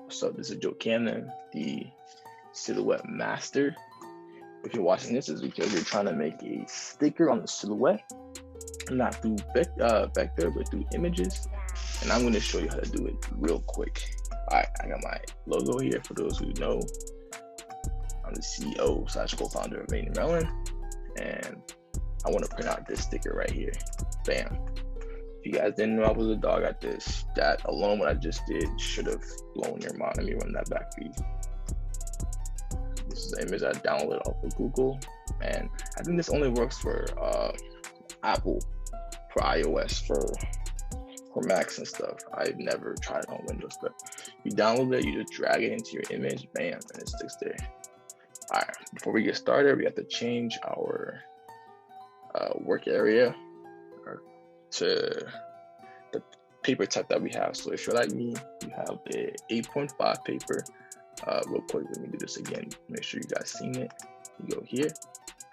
So this is Joe Cannon, the silhouette master. If you're watching this, it's because you're trying to make a sticker on the silhouette, not through vector, but through images. And I'm going to show you how to do it real quick. All right, I got my logo here. For those who know, I'm the CEO/co-founder of Maine Maryland, and I want to print out this sticker right here. Bam. If you guys didn't know I was a dog at this, that alone, what I just did, should have blown your mind. Let me run that back for you. This is an image I downloaded off of Google, and I think this only works for Apple, for iOS, for Macs and stuff. I've never tried it on Windows, but you download it, you just drag it into your image, bam, and it sticks there. All right, before we get started, we have to change our work area to the paper type that we have. So if you're like me, you have the 8.5 paper. Real quick, let me do this again. Make sure you guys seen it. You go here,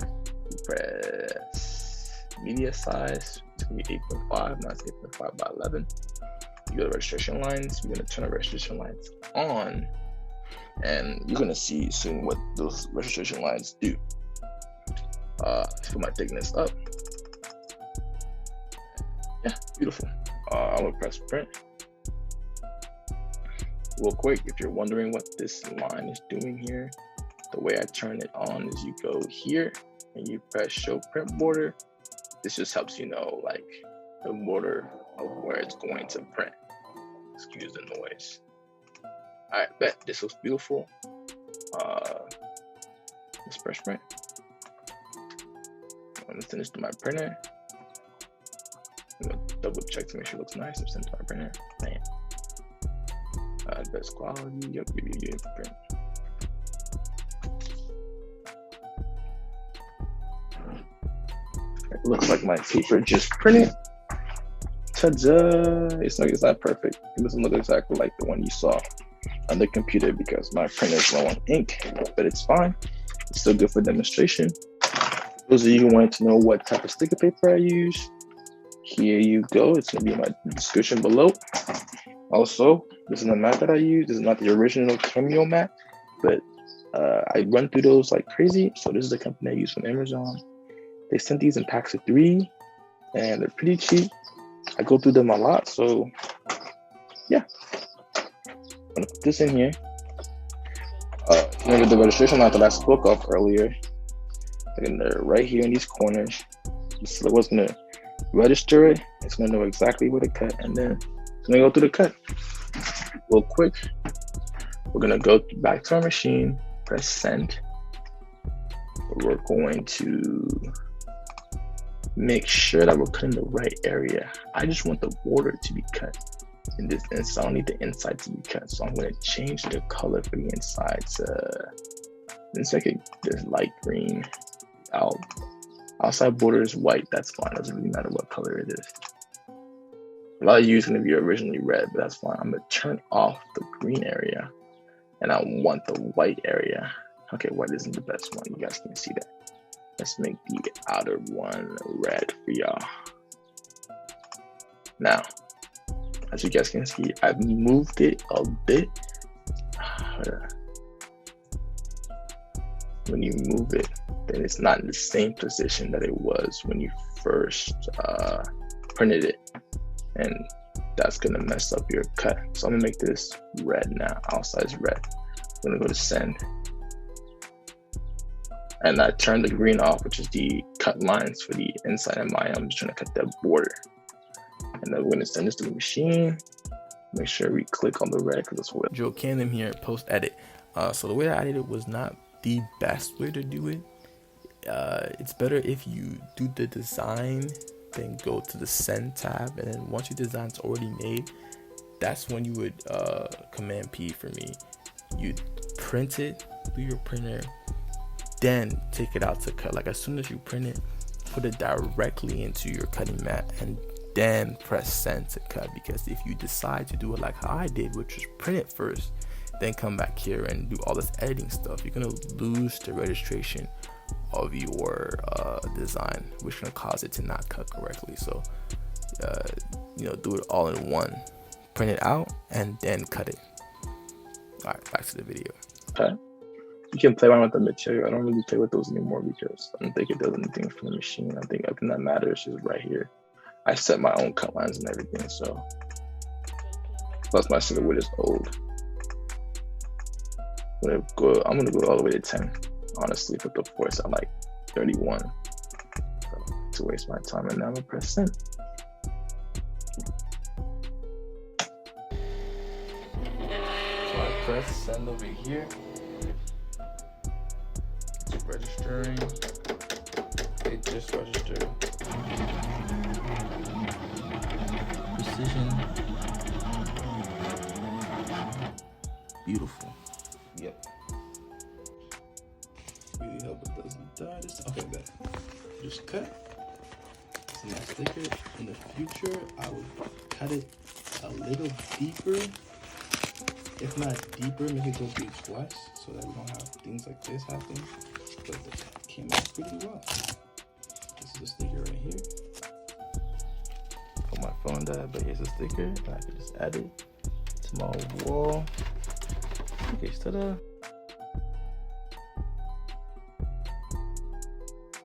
you press media size. It's gonna be 8.5. Now it's 8.5 by 11. You go to registration lines. We're gonna turn our registration lines on, and you're gonna see soon what those registration lines do. Let's put my thickness up. Yeah, beautiful. I'm gonna press print. Real quick, if you're wondering what this line is doing here, the way I turn it on is you go here and you press show print border. This just helps you know like the border of where it's going to print. Excuse the noise. All right, bet this looks beautiful. Let's press print. I'm gonna send this to my printer. I'm gonna double check to make sure it looks nice. I'm sending to my printer. Bam. Best quality. Yep, give you a print. It looks like my paper just printed. Ta-da! It's not perfect. It doesn't look exactly like the one you saw on the computer because my printer is low on ink, but it's fine. It's still good for demonstration. Those of you who wanted to know what type of sticker paper I use, here you go. It's gonna be in my description below. Also, this is the mat that I use. This is not the original Cameo mat, but I run through those like crazy. So this is the company I use from Amazon. They sent these in packs of 3, and they're pretty cheap. I go through them a lot, so yeah. I'm gonna put this in here. Remember the registration line that I spoke of earlier. They're right here in these corners. This is what's gonna register it. It's gonna know exactly where to cut, and then it's gonna go through the cut. Real quick, we're gonna go back to our machine, press send. We're going to make sure that we're cutting the right area. I just want the border to be cut in this inside. I don't need the inside to be cut, so I'm gonna change the color for the inside to, let's make it this light green. Outside border is white, that's fine. Doesn't really matter what color it is. A lot of you is going to be originally red, but that's fine. I'm going to turn off the green area, and I want the white area. Okay, white isn't the best one. You guys can see that. Let's make the outer one red for y'all. Now, as you guys can see, I've moved it a bit. When you move it, then it's not in the same position that it was when you first printed it. And that's gonna mess up your cut. So I'm gonna make this red now. Outside is red. I'm gonna go to send. And I turned the green off, which is the cut lines for the inside of mine. I'm just trying to cut that border. And then we're gonna send this to the machine. Make sure we click on the red because that's what Joe Cannon here, post edit. So the way I did it was not the best way to do it. It's better if you do the design, then go to the send tab, and then once your design's already made, that's when you would command P for me. You print it through your printer, then take it out to cut. Like as soon as you print it, put it directly into your cutting mat and then press send to cut. Because if you decide to do it like how I did, which is print it first, then come back here and do all this editing stuff, you're gonna lose the registration of your design, which can cause it to not cut correctly. So do it all in one. Print it out and then cut it. All right, back to the video. Okay. You can play around with the material. I don't really play with those anymore because I don't think it does anything for the machine. I think everything that matters is right here. I set my own cut lines and everything, so. Plus my silhouette is old. I'm gonna go all the way to 10. Honestly, put the force at like 31 to waste my time, and now I'm gonna press send. So I press send over here. It's registering. It just registered. Precision. Beautiful. Yep. Really hope it doesn't die this time. Okay, good. Just cut. It's a nice sticker. In the future, I would cut it a little deeper. If not deeper, make it go through twice so that we don't have things like this happen. But the cut came out pretty well. This is a sticker right here. Oh, my phone died, but here's a sticker. And I can just add it to my wall. Okay, ta-da.